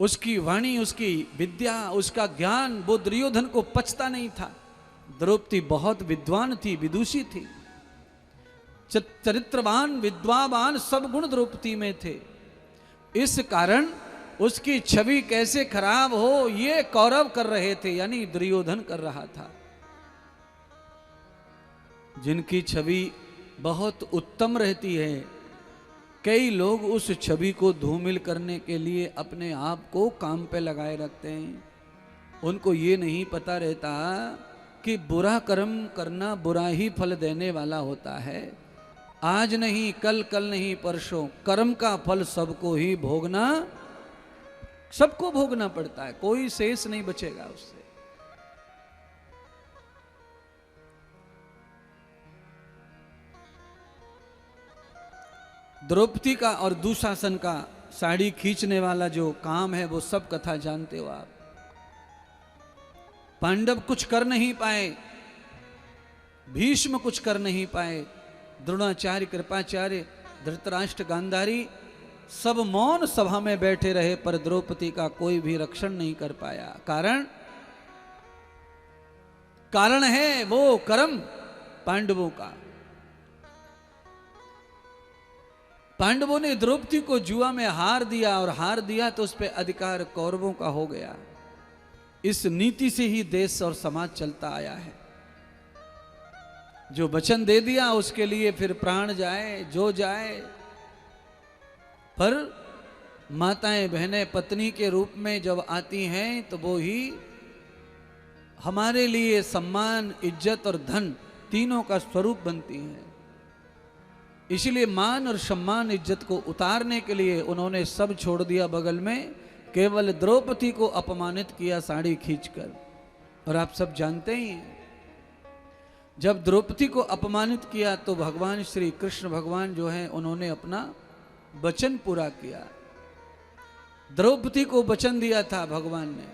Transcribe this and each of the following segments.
उसकी वाणी, उसकी विद्या, उसका ज्ञान वो दुर्योधन को पचता नहीं था। द्रौपदी बहुत विद्वान थी, विदुषी थी, चरित्रवान, विद्वावान सब गुण द्रौपदी में थे। इस कारण उसकी छवि कैसे खराब हो ये कौरव कर रहे थे, यानी दुर्योधन कर रहा था। जिनकी छवि बहुत उत्तम रहती है, कई लोग उस छवि को धूमिल करने के लिए अपने आप को काम पे लगाए रखते हैं। उनको ये नहीं पता रहता कि बुरा कर्म करना बुरा ही फल देने वाला होता है। आज नहीं कल, कल नहीं परसों, कर्म का फल सबको ही भोगना, सबको भोगना पड़ता है, कोई शेष नहीं बचेगा उससे। द्रौपदी का और दुशासन का साड़ी खींचने वाला जो काम है वो सब कथा जानते हो आप। पांडव कुछ कर नहीं पाए, भीष्म कुछ कर नहीं पाए, द्रोणाचार्य, कृपाचार्य, धृतराष्ट्र, गांधारी सब मौन सभा में बैठे रहे, पर द्रौपदी का कोई भी रक्षण नहीं कर पाया। कारण है वो कर्म पांडवों का। पांडवों ने द्रौपदी को जुआ में हार दिया, और हार दिया तो उस पर अधिकार कौरवों का हो गया। इस नीति से ही देश और समाज चलता आया है। जो वचन दे दिया उसके लिए फिर प्राण जाए जो जाए, पर माताएं बहनें पत्नी के रूप में जब आती हैं तो वो ही हमारे लिए सम्मान, इज्जत और धन तीनों का स्वरूप बनती हैं। इसलिए मान और सम्मान, इज्जत को उतारने के लिए उन्होंने सब छोड़ दिया बगल में, केवल द्रौपदी को अपमानित किया साड़ी खींचकर। और आप सब जानते ही हैं, जब द्रौपदी को अपमानित किया तो भगवान श्री कृष्ण भगवान जो हैं उन्होंने अपना वचन पूरा किया। द्रौपदी को वचन दिया था भगवान ने।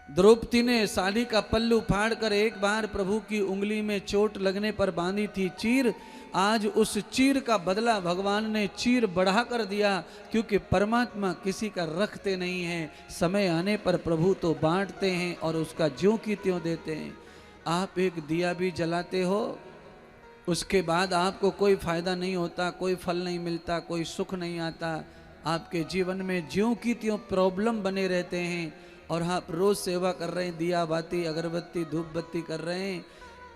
द्रौपदी ने साड़ी का पल्लू फाड़कर एक बार प्रभु की उंगली में चोट लगने पर बांधी थी चीर। आज उस चीर का बदला भगवान ने चीर बढ़ा कर दिया, क्योंकि परमात्मा किसी का रखते नहीं हैं। समय आने पर प्रभु तो बांटते हैं और उसका ज्यों की त्यों देते हैं। आप एक दिया भी जलाते हो, उसके बाद आपको कोई फायदा नहीं होता, कोई फल नहीं मिलता, कोई सुख नहीं आता। आपके जीवन में ज्यों की त्यों प्रॉब्लम बने रहते हैं। और आप रोज सेवा कर रहे हैं, दिया बाती, अगरबत्ती, धूप बत्ती कर रहे हैं,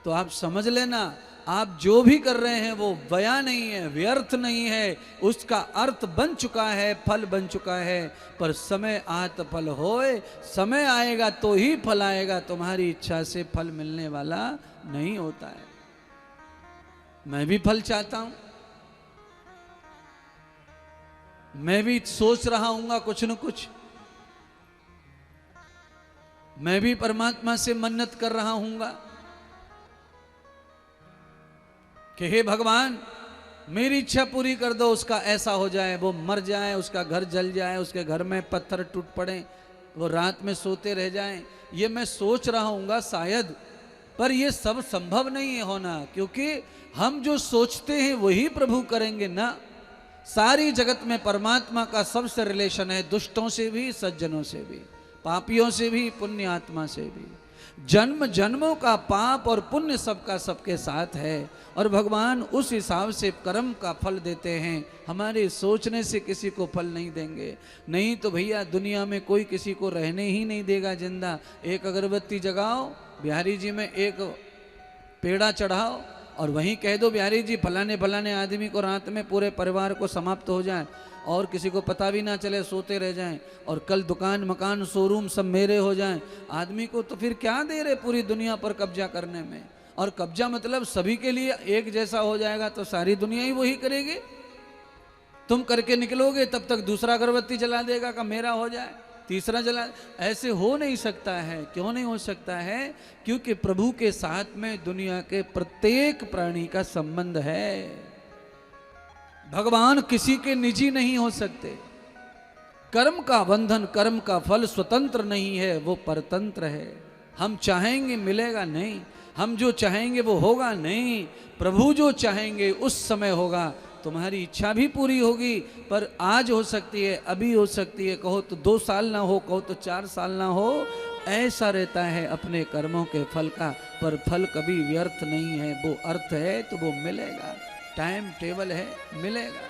तो आप समझ लेना आप जो भी कर रहे हैं वो व्यय नहीं है, व्यर्थ नहीं है, उसका अर्थ बन चुका है, फल बन चुका है। पर समय आत फल होए, समय आएगा तो ही फल आएगा, तुम्हारी इच्छा से फल मिलने वाला नहीं होता है। मैं भी फल चाहता हूं, मैं भी सोच रहा हूंगा कुछ न कुछ, मैं भी परमात्मा से मन्नत कर रहा हूंगा कि हे भगवान मेरी इच्छा पूरी कर दो, उसका ऐसा हो जाए, वो मर जाए, उसका घर जल जाए, उसके घर में पत्थर टूट पड़े, वो रात में सोते रह जाएं। ये मैं सोच रहा हूँगा शायद, पर ये सब संभव नहीं है होना, क्योंकि हम जो सोचते हैं वही प्रभु करेंगे ना। सारी जगत में परमात्मा का सबसे रिलेशन है, दुष्टों से भी, सज्जनों से भी, पापियों से भी, पुण्य आत्मा से भी। जन्म जन्मों का पाप और पुण्य सबका सबके साथ है, और भगवान उस हिसाब से कर्म का फल देते हैं। हमारे सोचने से किसी को फल नहीं देंगे। नहीं तो भैया दुनिया में कोई किसी को रहने ही नहीं देगा जिंदा। एक अगरबत्ती जगाओ, बिहारी जी में एक पेड़ा चढ़ाओ, और वहीं कह दो बिहारी जी फलाने फलाने आदमी को रात में पूरे परिवार को समाप्त हो जाए, और किसी को पता भी ना चले, सोते रह जाएं, और कल दुकान मकान शोरूम सब मेरे हो जाएं। आदमी को तो फिर क्या दे रहे पूरी दुनिया पर कब्जा करने में। और कब्जा मतलब सभी के लिए एक जैसा हो जाएगा तो सारी दुनिया ही वही करेगी। तुम करके निकलोगे तब तक दूसरा अगरबत्ती जला देगा कि मेरा हो जाए, तीसरा जला। ऐसे हो नहीं सकता है। क्यों नहीं हो सकता है? क्योंकि प्रभु के साथ में दुनिया के प्रत्येक प्राणी का संबंध है। भगवान किसी के निजी नहीं हो सकते। कर्म का बंधन, कर्म का फल स्वतंत्र नहीं है, वो परतंत्र है। हम चाहेंगे मिलेगा नहीं, हम जो चाहेंगे वो होगा नहीं। प्रभु जो चाहेंगे उस समय होगा। तुम्हारी इच्छा भी पूरी होगी, पर आज हो सकती है, अभी हो सकती है, कहो तो 2 साल ना हो, कहो तो 4 साल ना हो। ऐसा रहता है अपने कर्मों के फल का, पर फल कभी व्यर्थ नहीं है। वो अर्थ है तो वो मिलेगा, टाइम टेबल है, मिलेगा।